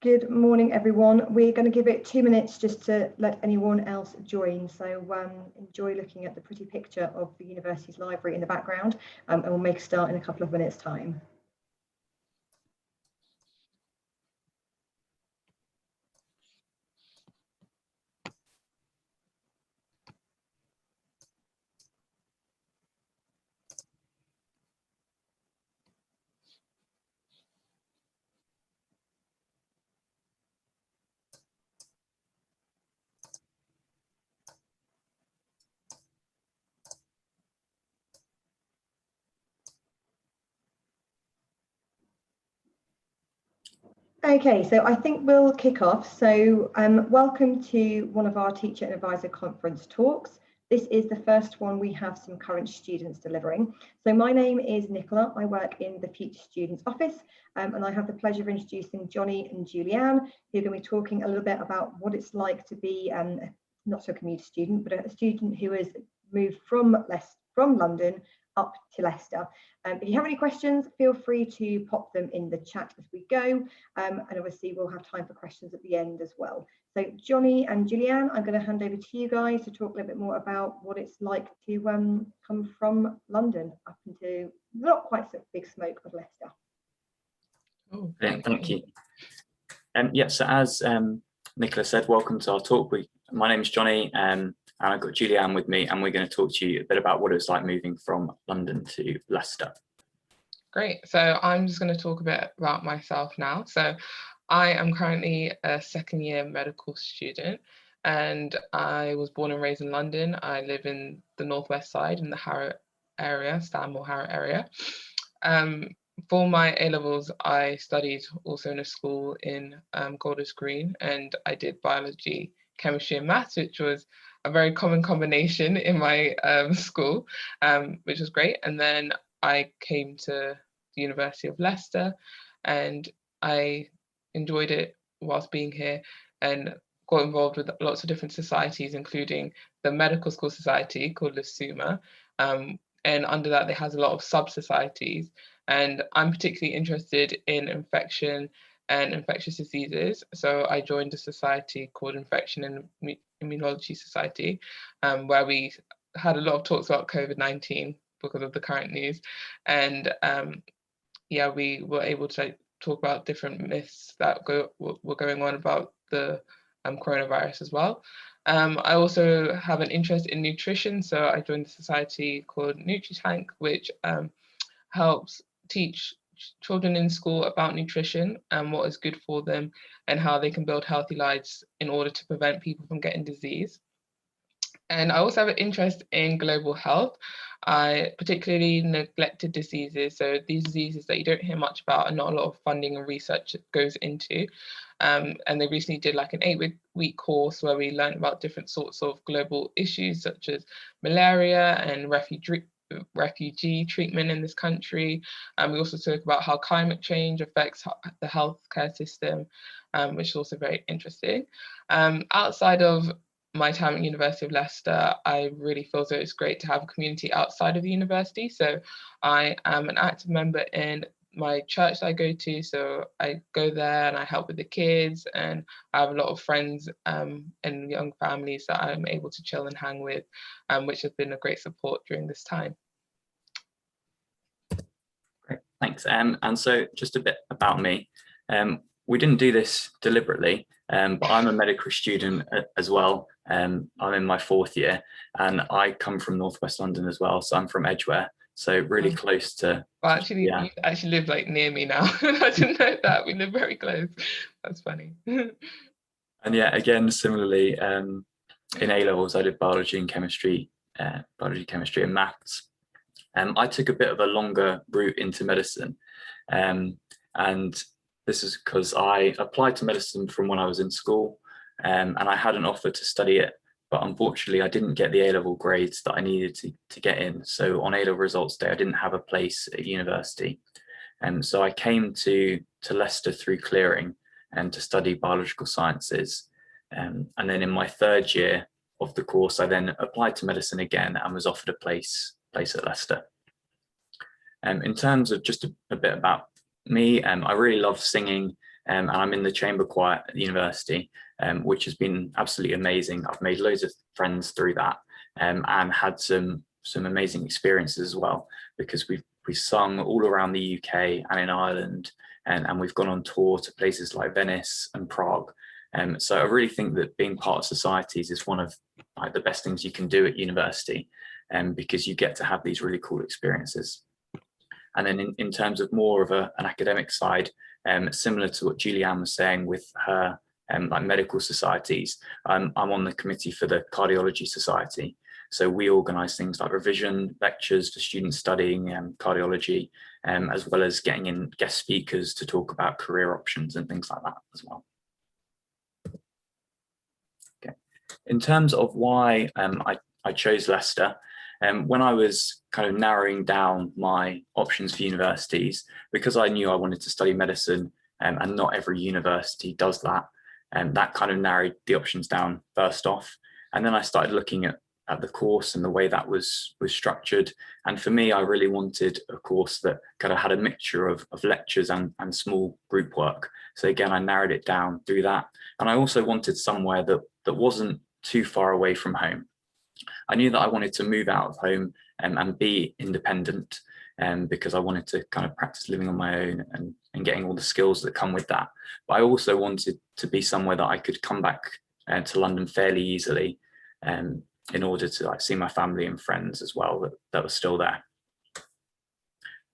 Good morning, everyone. We're going to give it 2 minutes just to let anyone else join. So enjoy looking at the pretty picture of the university's library in the background, and we'll make a start in a couple of minutes' time. Okay, so I think we'll kick off. So welcome to one of our Teacher and Advisor Conference talks. This is the first one we have some current students delivering. So my name is Nicola. I work in the Future Students Office, and I have the pleasure of introducing Jonny and Julie-Anne, who are going to be talking a little bit about what it's like to be not so commuter student, but a student who has moved from London up to Leicester. If you have any questions, feel free to pop them in the chat as we go, and obviously we'll have time for questions at the end as well. So Jonny and Julie-Anne, I'm going to hand over to you guys to talk a little bit more about what it's like to come from London up into not quite so big smoke of Leicester. Oh, thank you. Yeah, so as Nicola said, welcome to our talk. My name is Jonny, and I've got Julie-Anne with me, and we're going to talk to you a bit about what it's like moving from London to Leicester. Great, so I'm just going to talk a bit about myself now. So I am currently a second-year medical student, and I was born and raised in London. I live in the northwest side in the Harrow area, Stanmore Harrow area. For my A-levels, I studied also in a school in Golders Green, and I did biology, chemistry and maths, which was a very common combination in my school, which was great. And then I came to the University of Leicester, and I enjoyed it whilst being here and got involved with lots of different societies, including the medical school society called LSUMA. And under that, there has a lot of sub-societies. And I'm particularly interested in infection and infectious diseases. So I joined a society called Infection and Immunology Society, where we had a lot of talks about COVID-19 because of the current news. And yeah, we were able to talk about different myths that were going on about the coronavirus as well. I also have an interest in nutrition, so I joined a society called NutriTank, which helps teach children in school about nutrition and what is good for them and how they can build healthy lives in order to prevent people from getting disease. And I also have an interest in global health, particularly neglected diseases. So these diseases that you don't hear much about and not a lot of funding and research goes into. And they recently did like an 8-week course where we learned about different sorts of global issues such as malaria and refugee treatment in this country. We also talk about how climate change affects the healthcare system, which is also very interesting. Outside of my time at University of Leicester, I really feel that it's great to have a community outside of the university. So I am an active member in my church that I go to. So I go there and I help with the kids, and I have a lot of friends and young families that I'm able to chill and hang with, which has been a great support during this time. Great, thanks. And so just a bit about me. We didn't do this deliberately, but I'm a medical student as well. I'm in my 4th year, and I come from northwest London as well. So I'm from Edgware, so really close to. Well, actually, yeah. You actually live like near me now. I didn't know that. We live very close. That's funny. And yeah, again, similarly, in A-levels, I did biology and chemistry, and maths. I took a bit of a longer route into medicine, and this is because I applied to medicine from when I was in school, and I had an offer to study it, but unfortunately I didn't get the A-level grades that I needed to get in. So on A-level results day, I didn't have a place at university. And so I came to Leicester through clearing and to study biological sciences. And then in my 3rd year of the course, I then applied to medicine again and was offered a place at Leicester. In terms of just a bit about me, I really love singing and I'm in the chamber choir at the university, which has been absolutely amazing. I've made loads of friends through that, and had some amazing experiences as well, because we've sung all around the UK and in Ireland, and we've gone on tour to places like Venice and Prague. So I really think that being part of societies is one of like the best things you can do at university, because you get to have these really cool experiences. And then in terms of more of an academic side, similar to what Julie-Anne was saying with her like medical societies, I'm on the committee for the Cardiology Society. So we organise things like revision lectures for students studying cardiology, as well as getting in guest speakers to talk about career options and things like that as well. Okay. In terms of why I chose Leicester, when I was kind of narrowing down my options for universities, because I knew I wanted to study medicine, and not every university does that, and that kind of narrowed the options down first off. And then I started looking at the course and the way that was structured. And for me, I really wanted a course that kind of had a mixture of lectures and small group work. So again, I narrowed it down through that. And I also wanted somewhere that wasn't too far away from home. I knew that I wanted to move out of home and be independent, because I wanted to kind of practice living on my own and getting all the skills that come with that. But I also wanted to be somewhere that I could come back to London fairly easily, in order to like see my family and friends as well that were still there.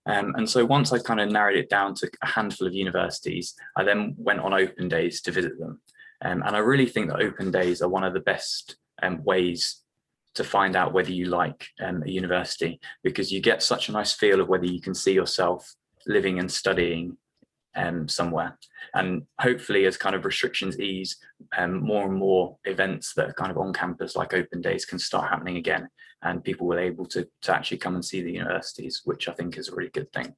And so once I kind of narrowed it down to a handful of universities, I then went on open days to visit them. And I really think that open days are one of the best ways to find out whether you like a university, because you get such a nice feel of whether you can see yourself living and studying somewhere. And hopefully, as kind of restrictions ease, more and more events that are kind of on campus, like open days, can start happening again, and people will be able to actually come and see the universities, which I think is a really good thing.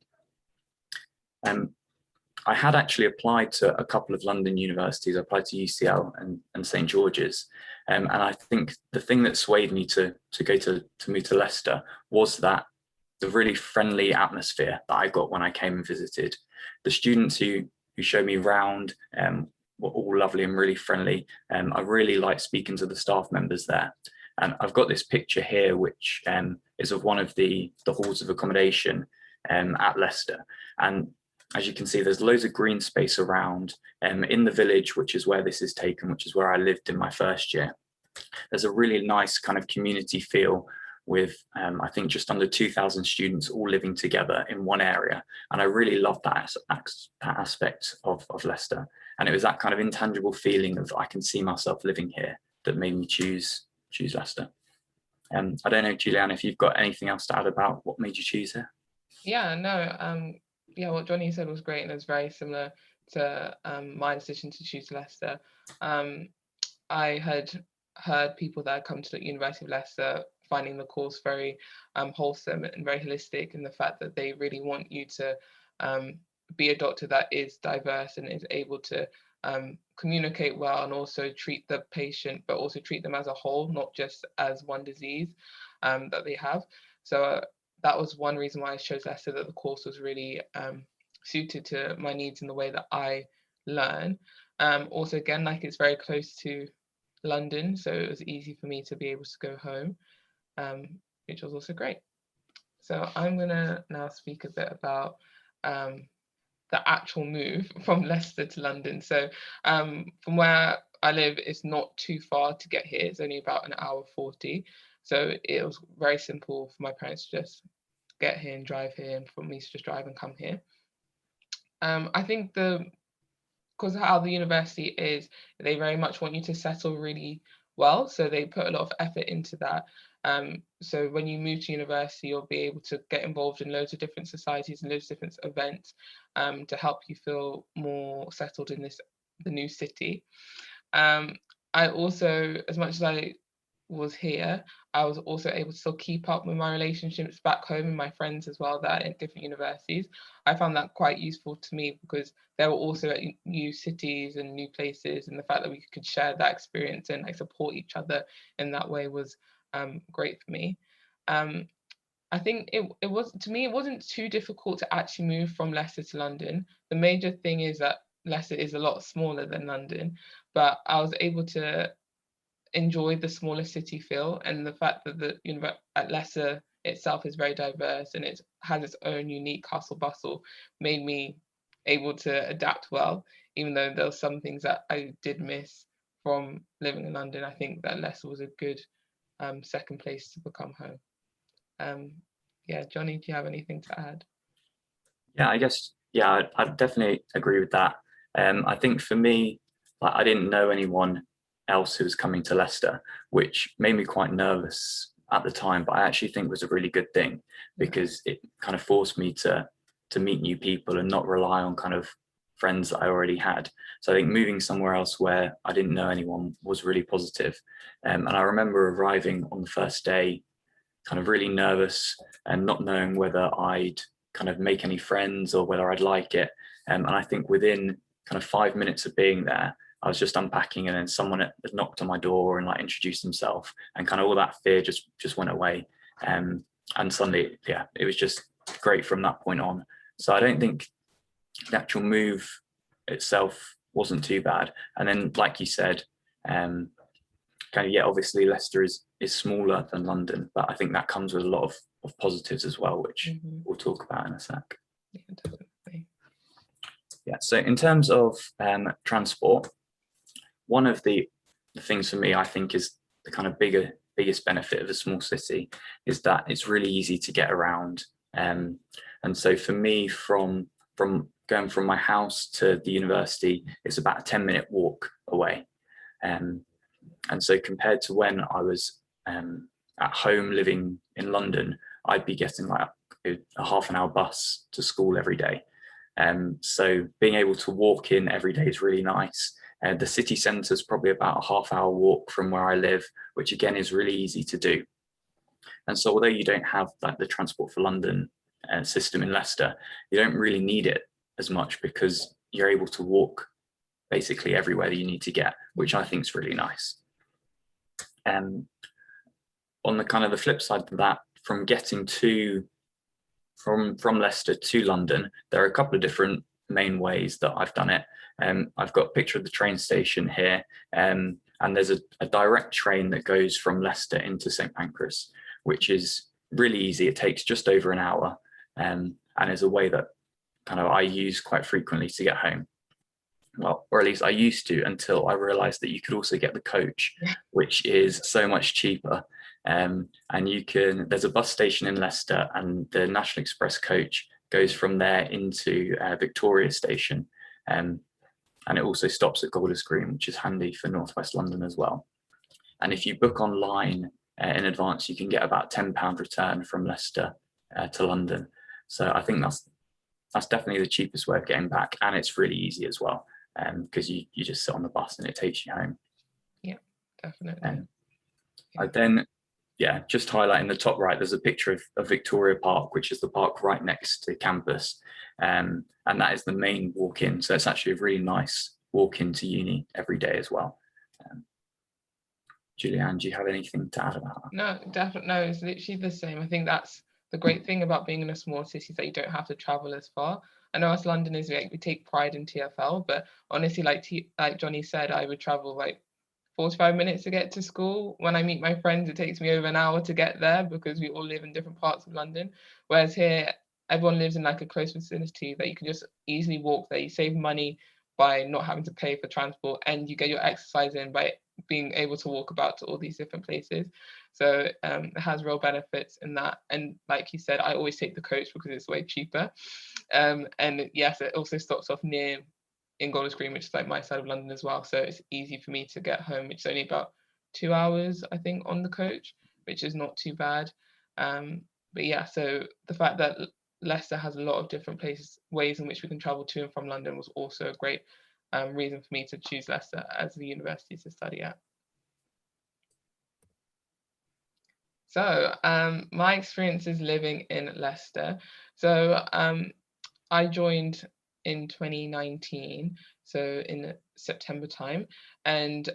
I had actually applied to a couple of London universities. I applied to UCL and St George's, and I think the thing that swayed me to move to Leicester was that the really friendly atmosphere that I got when I came and visited. The students who showed me around were all lovely and really friendly. I really liked speaking to the staff members there. And I've got this picture here, which is of one of the halls of accommodation at Leicester. And as you can see, there's loads of green space around in the village, which is where this is taken, which is where I lived in my first year. There's a really nice kind of community feel with, I think, just under 2,000 students all living together in one area. And I really loved that aspect of Leicester. And it was that kind of intangible feeling of I can see myself living here that made me choose Leicester. I don't know, Julie-Anne, if you've got anything else to add about what made you choose here. Yeah, no, what Jonny said was great, and it's very similar to my decision to choose Leicester. I had heard people that had come to the University of Leicester finding the course very wholesome and very holistic, in the fact that they really want you to be a doctor that is diverse and is able to communicate well, and also treat the patient, but also treat them as a whole, not just as one disease that they have. So that was one reason why I chose Leicester, that the course was really suited to my needs in the way that I learn. Also, again, like, it's very close to London, so it was easy for me to be able to go home, which was also great. So I'm gonna now speak a bit about the actual move from Leicester to London. So from where I live, it's not too far to get here. It's only about an hour 40. So it was very simple for my parents to just get here and drive here, and for me to just drive and come here. I think because how the university is, they very much want you to settle really well. So they put a lot of effort into that. So when you move to university, you'll be able to get involved in loads of different societies and loads of different events to help you feel more settled in the new city. I also, as much as I was here, I was also able to still keep up with my relationships back home and my friends as well that are at different universities. I found that quite useful to me, because they were also at new cities and new places, and the fact that we could share that experience and like support each other in that way was great for me. I think it wasn't too difficult to actually move from Leicester to London. The major thing is that Leicester is a lot smaller than London, but I was able to enjoy the smaller city feel, and the fact that the at Leicester itself is very diverse and it has its own unique hustle bustle made me able to adapt well, even though there were some things that I did miss from living in London. I think that Leicester was a good second place to become home. Yeah, Jonny, do you have anything to add? Yeah, I guess, yeah, I definitely agree with that. I think for me, like, I didn't know anyone else who was coming to Leicester, which made me quite nervous at the time, but I actually think was a really good thing, because it kind of forced me to meet new people and not rely on kind of friends that I already had. So I think moving somewhere else where I didn't know anyone was really positive. And I remember arriving on the first day kind of really nervous and not knowing whether I'd kind of make any friends or whether I'd like it. And I think within kind of 5 minutes of being there, I was just unpacking, and then someone had knocked on my door and like introduced himself, and kind of all that fear just went away. And suddenly, yeah, it was just great from that point on. So I don't think the actual move itself wasn't too bad. And then, like you said, kind of, yeah, obviously Leicester is smaller than London, but I think that comes with a lot of positives as well, which we'll talk about in a sec. Yeah, definitely. Yeah, so in terms of transport, one of the things for me, I think, is the kind of biggest benefit of a small city is that it's really easy to get around. And so for me, from going from my house to the university, it's about a 10-minute walk away. And so compared to when I was at home living in London, I'd be getting like a half an hour bus to school every day. So being able to walk in every day is really nice. The city centre is probably about a half-hour walk from where I live, which again is really easy to do. And so although you don't have like the Transport for London system in Leicester, you don't really need it as much, because you're able to walk basically everywhere that you need to get, which I think is really nice. On the kind of the flip side of that, from getting to from Leicester to London, there are a couple of different main ways that I've done it. I've got a picture of the train station here, and there's a direct train that goes from Leicester into St Pancras, which is really easy. It takes just over an hour, and is a way that kind of I use quite frequently to get home. Well, or at least I used to, until I realized that you could also get the coach, which is so much cheaper. And there's a bus station in Leicester, and the National Express coach goes from there into Victoria Station. And it also stops at Golders Green, which is handy for Northwest London as well. And if you book online in advance, you can get about £10 return from Leicester to London. So I think that's definitely the cheapest way of getting back, and it's really easy as well, because you just sit on the bus and it takes you home. Yeah, definitely. I then, just highlighting the top right, there's a picture of Victoria Park, which is the park right next to campus, and that is the main walk-in. So it's actually a really nice walk-in to uni every day as well. Julie-Anne, do you have anything to add about that? No, definitely. No, it's literally the same. I think that's the great thing about being in a small city, is that you don't have to travel as far. I know us Londoners, we take pride in TfL, but honestly, like Jonny said, I would travel like 45 minutes to get to school. When I meet my friends, it takes me over an hour to get there, because we all live in different parts of London. Whereas here, everyone lives in like a close vicinity that you can just easily walk there. You save money by not having to pay for transport, and you get your exercise in by being able to walk about to all these different places. So it has real benefits in that. And like you said, I always take the coach because it's way cheaper. And yes, it also stops off near in Golders Green, which is like my side of London as well. So it's easy for me to get home, which is only about 2 hours, I think, on the coach, which is not too bad. But yeah, so the fact that Leicester has a lot of different ways in which we can travel to and from London was also a great reason for me to choose Leicester as the university to study at. So my experiences living in Leicester. So I joined in 2019, so in September time, and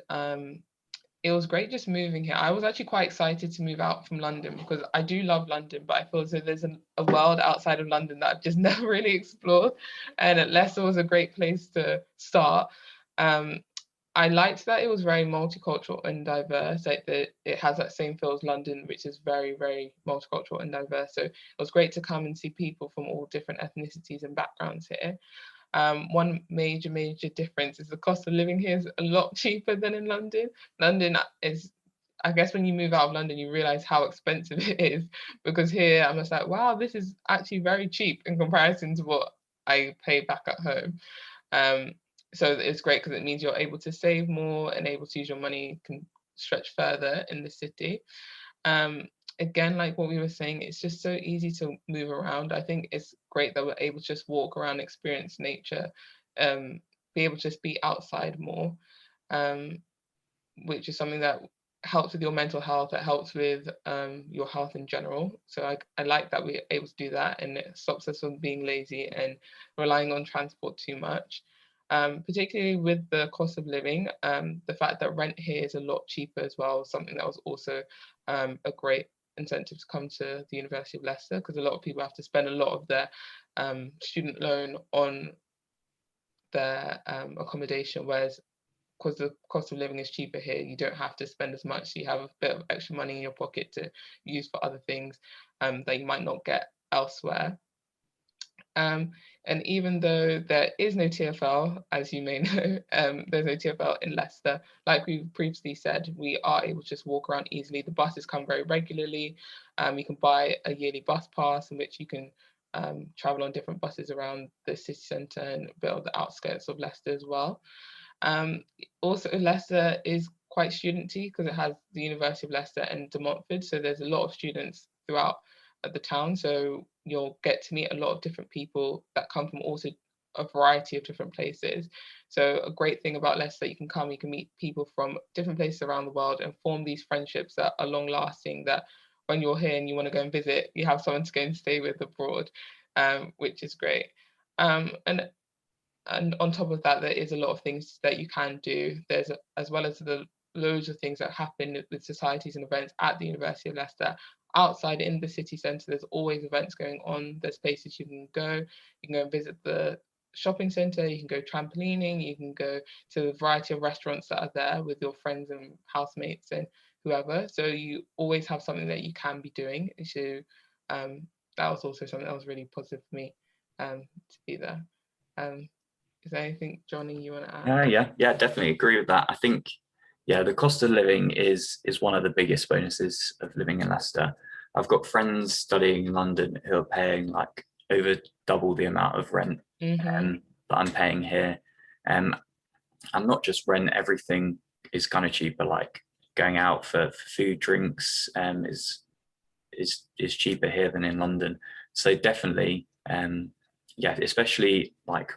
it was great just moving here. I was actually quite excited to move out from London because I do love London, but I feel as though there's a world outside of London that I've just never really explored. And Leicester was a great place to start. I liked that it was very multicultural and diverse. Like it has that same feel as London, which is very, very multicultural and diverse. So it was great to come and see people from all different ethnicities and backgrounds here. One major difference is the cost of living here is a lot cheaper than in London. London is, I guess when you move out of London, you realize how expensive it is, because here I'm just like, wow, this is actually very cheap in comparison to what I pay back at home. So it's great because it means you're able to save more and able to use your money, can stretch further in the city. Again, like what we were saying, it's just so easy to move around. I think it's great that we're able to just walk around, experience nature, be able to just be outside more, which is something that helps with your mental health, that helps with your health in general. So I like that we're able to do that, and it stops us from being lazy and relying on transport too much. Particularly with the cost of living, the fact that rent here is a lot cheaper as well, something that was also a great incentive to come to the University of Leicester, because a lot of people have to spend a lot of their student loan on their accommodation, whereas because the cost of living is cheaper here, you don't have to spend as much. So you have a bit of extra money in your pocket to use for other things that you might not get elsewhere. And even though there is no TfL, as you may know, there's no TfL in Leicester, like we previously said, we are able to just walk around easily. The buses come very regularly. You can buy a yearly bus pass in which you can travel on different buses around the city centre and a bit of the outskirts of Leicester as well. Also, Leicester is quite studenty because it has the University of Leicester and De Montfort, so there's a lot of students throughout the town, so you'll get to meet a lot of different people that come from also a variety of different places. So a great thing about Leicester, you can meet people from different places around the world and form these friendships that are long lasting, that when you're here and you want to go and visit, you have someone to go and stay with abroad, which is great. And on top of that, there is a lot of things that you can do. There's, as well as the loads of things that happen with societies and events at the University of Leicester. Outside in the city centre, there's always events going on. There's places you can go. You can go and visit the shopping centre, you can go trampolining, you can go to the variety of restaurants that are there with your friends and housemates and whoever. So you always have something that you can be doing. So that was also something that was really positive for me to be there. Is there anything, Jonny, you want to add? Yeah, definitely agree with that. I think, yeah, the cost of living is one of the biggest bonuses of living in Leicester. I've got friends studying in London who are paying like over double the amount of rent that I'm paying here. And not just rent, everything is kind of cheaper, like going out for food, drinks is cheaper here than in London. So definitely, yeah, especially like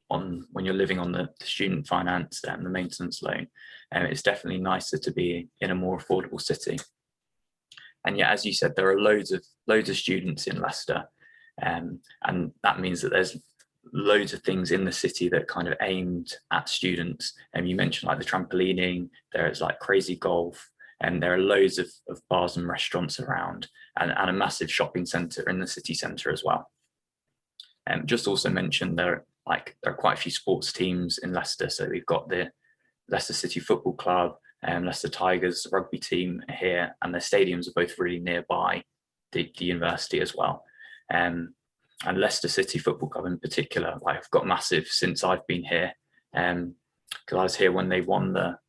when you're living on the student finance and the maintenance loan, it's definitely nicer to be in a more affordable city. And yeah, as you said, there are loads of students in Leicester, and that means that there's loads of things in the city that kind of aimed at students. And you mentioned like the trampolining, there's like crazy golf, and there are loads of bars and restaurants around, and a massive shopping centre in the city centre as well. And just also mentioned there are quite a few sports teams in Leicester. So we've got the Leicester City Football Club and Leicester Tigers rugby team here, and their stadiums are both really nearby the university as well. And Leicester City Football Club in particular, like I've got massive since I've been here, because I was here when they won the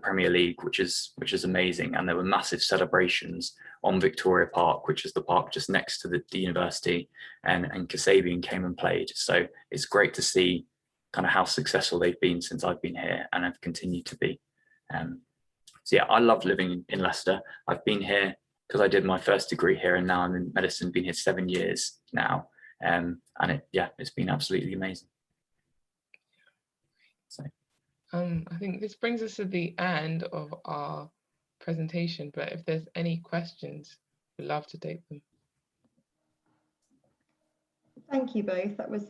Premier League, which is amazing, and there were massive celebrations on Victoria Park, which is the park just next to the university, and Kasabian came and played. So it's great to see kind of how successful they've been since I've been here and have continued to be. So yeah, I love living in Leicester. I've been here because I did my first degree here, and now I'm in medicine, been here 7 years now, and it's been absolutely amazing. So. I think this brings us to the end of our presentation, but if there's any questions, we'd love to take them. Thank you both. That was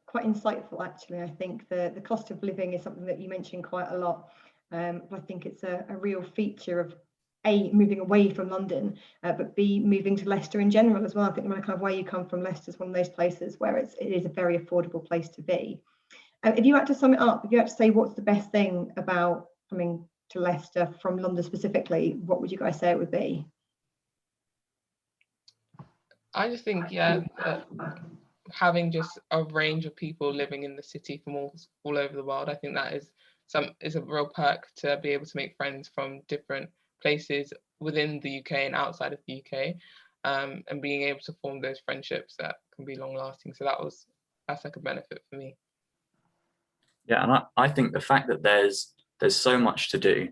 quite insightful, actually. I think the cost of living is something that you mentioned quite a lot. But I think it's a real feature of A, moving away from London, but B, moving to Leicester in general as well. I think no matter kind of where you come from, Leicester is one of those places where it is a very affordable place to be. If you had to sum it up, if you had to say what's the best thing about coming to Leicester from London specifically, what would you guys say it would be? I just think, yeah, having just a range of people living in the city from all over the world, I think that is a real perk to be able to make friends from different places within the UK and outside of the UK, and being able to form those friendships that can be long lasting. So that's like a benefit for me. Yeah, and I think the fact that there's so much to do,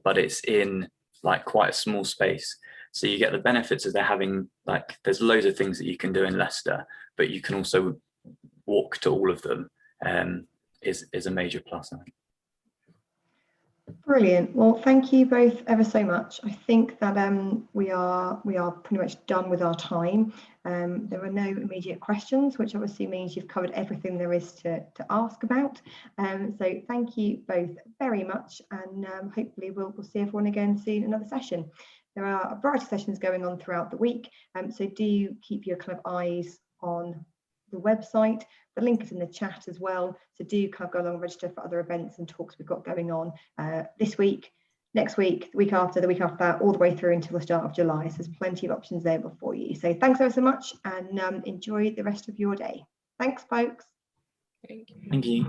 but it's in like quite a small space. So you get the benefits of there having like, there's loads of things that you can do in Leicester, but you can also walk to all of them, is a major plus, I think. Brilliant. Well, thank you both ever so much. I think that we are pretty much done with our time. There are no immediate questions, which obviously means you've covered everything there is to ask about. So thank you both very much, and hopefully we'll see everyone again soon in another session. There are a variety of sessions going on throughout the week, so do keep your kind of eyes on the website. The link is in the chat as well, so do kind of go along and register for other events and talks we've got going on this week, next week, the week after that, all the way through until the start of July. So there's plenty of options there before you. So thanks ever so much, and enjoy the rest of your day. Thanks, folks. Thank you. Thank you.